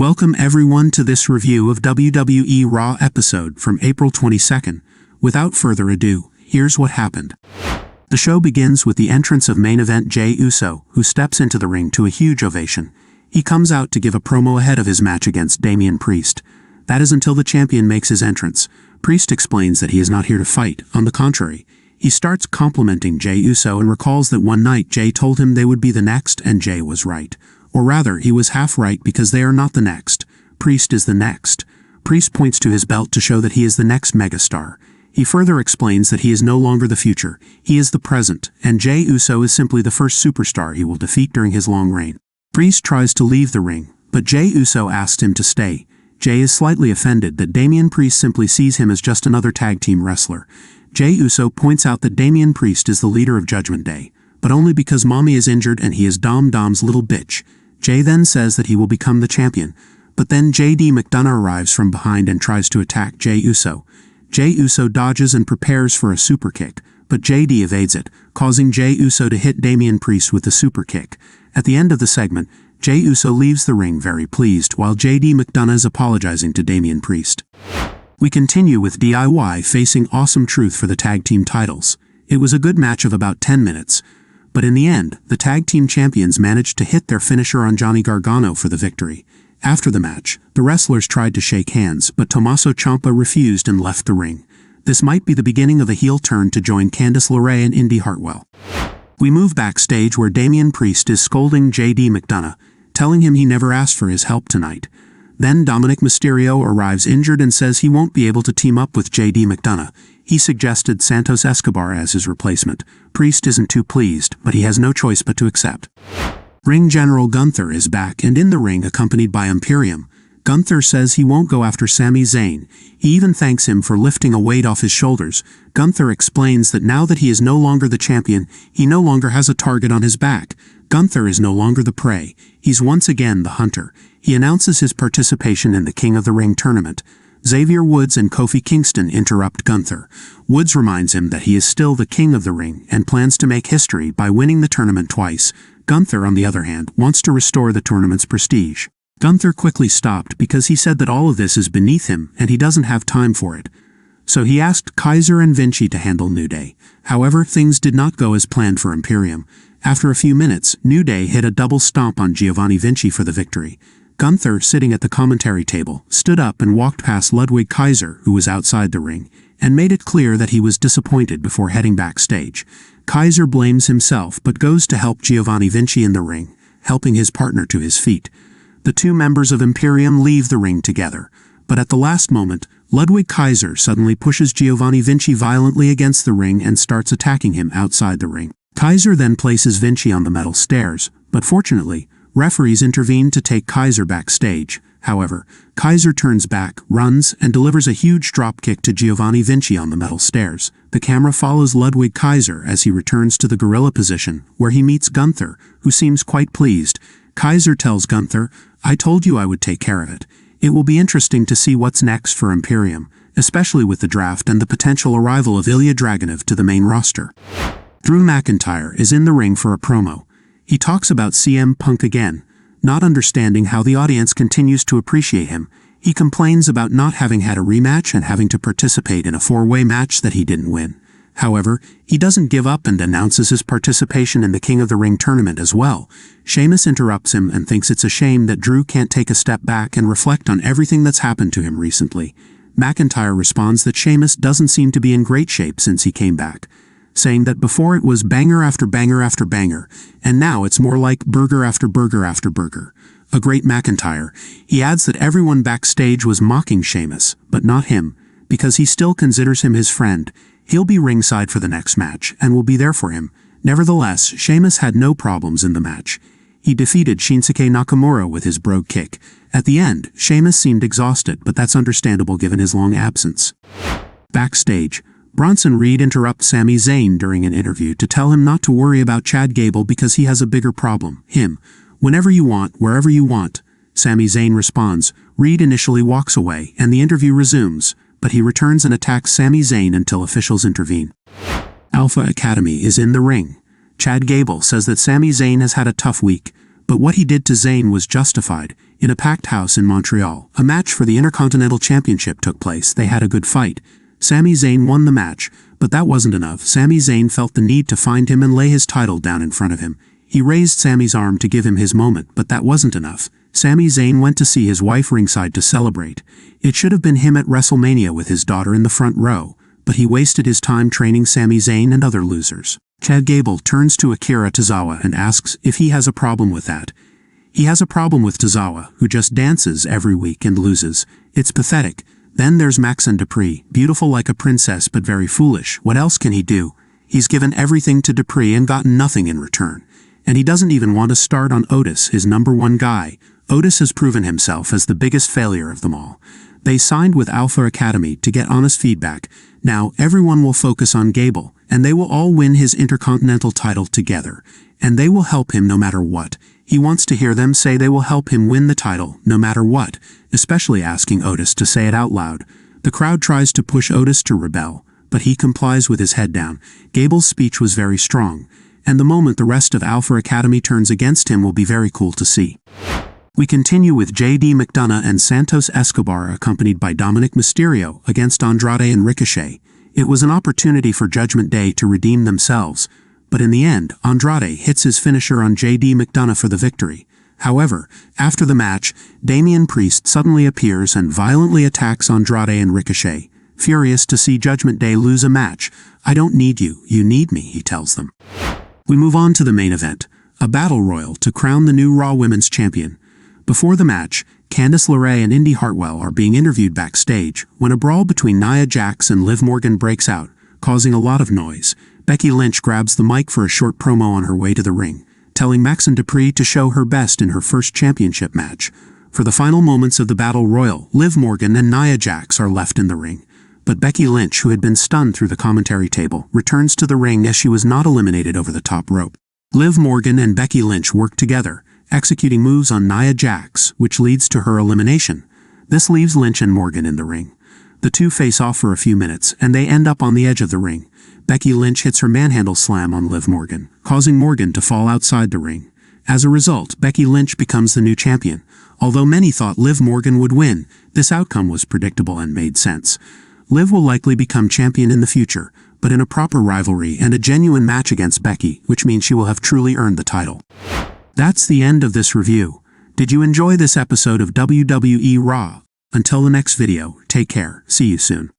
Welcome everyone to this review of WWE Raw episode from April 22nd. Without further ado, here's what happened. The show begins with the entrance of main event Jey Uso, who steps into the ring to a huge ovation. He comes out to give a promo ahead of his match against Damian Priest. That is until the champion makes his entrance. Priest explains that he is not here to fight, on the contrary. He starts complimenting Jey Uso and recalls that one night Jey told him they would be the next and Jey was right. Or rather, he was half right because they are not the next. Priest is the next. Priest points to his belt to show that he is the next megastar. He further explains that he is no longer the future, he is the present, and Jey Uso is simply the first superstar he will defeat during his long reign. Priest tries to leave the ring, but Jey Uso asks him to stay. Jey is slightly offended that Damian Priest simply sees him as just another tag team wrestler. Jey Uso points out that Damian Priest is the leader of Judgment Day, but only because Mommy is injured and he is Dom's little bitch. Jey then says that he will become the champion, but then McDonagh arrives from behind and tries to attack Jey Uso. Jey Uso dodges and prepares for a super kick, but JD evades it, causing Jey Uso to hit Damian Priest with the super kick. At the end of the segment, Jey Uso leaves the ring very pleased while McDonagh is apologizing to Damian Priest. We continue with DIY facing Awesome Truth for the tag team titles. It was a good match of about 10 minutes. But in the end, the tag team champions managed to hit their finisher on Johnny Gargano for the victory. After the match, the wrestlers tried to shake hands, but Tommaso Ciampa refused and left the ring. This might be the beginning of a heel turn to join Candice LeRae and Indy Hartwell. We move backstage where Damian Priest is scolding McDonagh, telling him he never asked for his help tonight. Then Dominic Mysterio arrives injured and says he won't be able to team up with McDonagh. He suggested Santos Escobar as his replacement. Priest isn't too pleased, but he has no choice but to accept. Ring General Gunther is back and in the ring accompanied by Imperium. Gunther says he won't go after Sami Zayn. He even thanks him for lifting a weight off his shoulders. Gunther explains that now that he is no longer the champion, he no longer has a target on his back. Gunther is no longer the prey. He's once again the hunter. He announces his participation in the King of the Ring tournament. Xavier Woods and Kofi Kingston interrupt Gunther. Woods reminds him that he is still the King of the Ring and plans to make history by winning the tournament twice. Gunther, on the other hand, wants to restore the tournament's prestige. Gunther quickly stopped because he said that all of this is beneath him and he doesn't have time for it. So he asked Kaiser and Vinci to handle New Day. However, things did not go as planned for Imperium. After a few minutes, New Day hit a double stomp on Giovanni Vinci for the victory. Gunther, sitting at the commentary table, stood up and walked past Ludwig Kaiser, who was outside the ring, and made it clear that he was disappointed before heading backstage. Kaiser blames himself but goes to help Giovanni Vinci in the ring, helping his partner to his feet. The two members of Imperium leave the ring together, but at the last moment, Ludwig Kaiser suddenly pushes Giovanni Vinci violently against the ring and starts attacking him outside the ring. Kaiser then places Vinci on the metal stairs, but fortunately, referees intervene to take Kaiser backstage. However, Kaiser turns back, runs, and delivers a huge dropkick to Giovanni Vinci on the metal stairs. The camera follows Ludwig Kaiser as he returns to the gorilla position, where he meets Gunther, who seems quite pleased. Kaiser tells Gunther, "I told you I would take care of it." It will be interesting to see what's next for Imperium, especially with the draft and the potential arrival of Ilya Dragunov to the main roster. Drew McIntyre is in the ring for a promo. He talks about CM Punk again. Not understanding how the audience continues to appreciate him, he complains about not having had a rematch and having to participate in a four-way match that he didn't win. However, he doesn't give up and announces his participation in the King of the Ring tournament as well. Sheamus interrupts him and thinks it's a shame that Drew can't take a step back and reflect on everything that's happened to him recently. McIntyre responds that Sheamus doesn't seem to be in great shape since he came back, saying that before it was banger after banger after banger, and now it's more like burger after burger after burger. A great McIntyre. He adds that everyone backstage was mocking Sheamus, but not him, because he still considers him his friend. He'll be ringside for the next match, and will be there for him. Nevertheless, Sheamus had no problems in the match. He defeated Shinsuke Nakamura with his brogue kick. At the end, Sheamus seemed exhausted, but that's understandable given his long absence. Backstage, Bronson Reed interrupts Sami Zayn during an interview to tell him not to worry about Chad Gable because he has a bigger problem, him. "Whenever you want, wherever you want." Sami Zayn responds. Reed initially walks away, and the interview resumes, but he returns and attacks Sami Zayn until officials intervene. Alpha Academy is in the ring. Chad Gable says that Sami Zayn has had a tough week, But what he did to Zayn was justified. In a packed house in Montreal, a match for the Intercontinental Championship took place. They had a good fight. Sami Zayn won the match, but that wasn't enough. Sami Zayn felt the need to find him and lay his title down in front of him. He raised Sami's arm to give him his moment, but that wasn't enough. Sami Zayn went to see his wife ringside to celebrate. It should have been him at WrestleMania with his daughter in the front row, but he wasted his time training Sami Zayn and other losers. Chad Gable turns to Akira Tozawa and asks if he has a problem with that. He has a problem with Tozawa, who just dances every week and loses. It's pathetic. Then there's Maxine Dupree, beautiful like a princess but very foolish. What else can he do? He's given everything to Dupree and gotten nothing in return. And he doesn't even want to start on Otis, his #1 guy. Otis has proven himself as the biggest failure of them all. They signed with Alpha Academy to get honest feedback. Now everyone will focus on Gable, and they will all win his Intercontinental title together. And they will help him no matter what. He wants to hear them say they will help him win the title no matter what, especially asking Otis to say it out loud. The crowd tries to push Otis to rebel, but he complies with his head down. Gable's speech was very strong, and the moment the rest of Alpha Academy turns against him will be very cool to see. We continue with J.D. McDonagh and Santos Escobar accompanied by Dominic Mysterio against Andrade and Ricochet. It was an opportunity for Judgment Day to redeem themselves, but in the end, Andrade hits his finisher on J.D. McDonagh for the victory. However, after the match, Damian Priest suddenly appears and violently attacks Andrade and Ricochet. Furious to see Judgment Day lose a match, "I don't need you, you need me," he tells them. We move on to the main event, a battle royal to crown the new Raw Women's Champion. Before the match, Candice LeRae and Indy Hartwell are being interviewed backstage when a brawl between Nia Jax and Liv Morgan breaks out, causing a lot of noise. Becky Lynch grabs the mic for a short promo on her way to the ring, telling Maxine Dupree to show her best in her first championship match. For the final moments of the Battle Royal, Liv Morgan and Nia Jax are left in the ring. But Becky Lynch, who had been stunned through the commentary table, returns to the ring as she was not eliminated over the top rope. Liv Morgan and Becky Lynch work together, executing moves on Nia Jax, which leads to her elimination. This leaves Lynch and Morgan in the ring. The two face off for a few minutes, and they end up on the edge of the ring. Becky Lynch hits her manhandle slam on Liv Morgan, causing Morgan to fall outside the ring. As a result, Becky Lynch becomes the new champion. Although many thought Liv Morgan would win, this outcome was predictable and made sense. Liv will likely become champion in the future, but in a proper rivalry and a genuine match against Becky, which means she will have truly earned the title. That's the end of this review. Did you enjoy this episode of WWE Raw? Until the next video, take care. See you soon.